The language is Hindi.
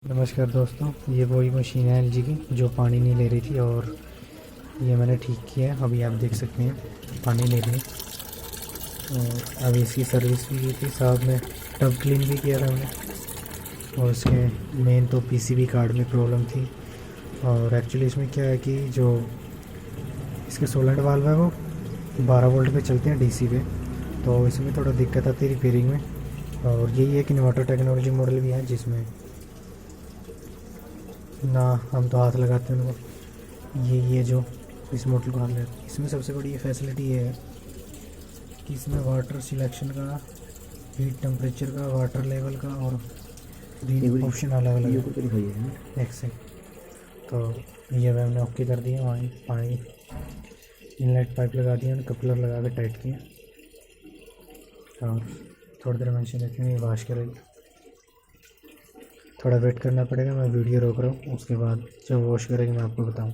नमस्कार दोस्तों, ये वही मशीन है एलजी की जो पानी नहीं ले रही थी और ये मैंने ठीक किया है। अभी आप देख सकते हैं पानी ले रही है। और अभी इसकी सर्विस भी की थी, साथ में टब क्लीन भी किया था हमने। और इसके मेन तो पीसीबी कार्ड में प्रॉब्लम थी। और एक्चुअली इसमें क्या है कि जो इसके सोलेंट वाल्व है वो 12 वोल्ट पे चलते हैं डीसी पे, तो इसमें थोड़ा दिक्कत आती है रिपेयरिंग में। और यही एक इन्वर्टर टेक्नोलॉजी मॉडल भी है जिसमें ना हम तो हाथ लगाते हैं उनको, ये जो इस मॉडल को हाथ लगाते हैं। इसमें सबसे बड़ी फैसिलिटी ये है कि इसमें वाटर सिलेक्शन का, हीट टेम्परेचर का, वाटर लेवल का और 3 ऑप्शन अलग अलग है एक से। तो ये मैंने ओके कर दिया। वहाँ पानी इनलेट पाइप लगा दिया, कपलर लगा के टाइट किया और थोड़ी देर मशीन देती हूँ, ये वाश करेगी। थोड़ा वेट करना पड़ेगा, मैं वीडियो रोक रहा हूँ, उसके बाद जब वॉश करेगी मैं आपको बताऊँ।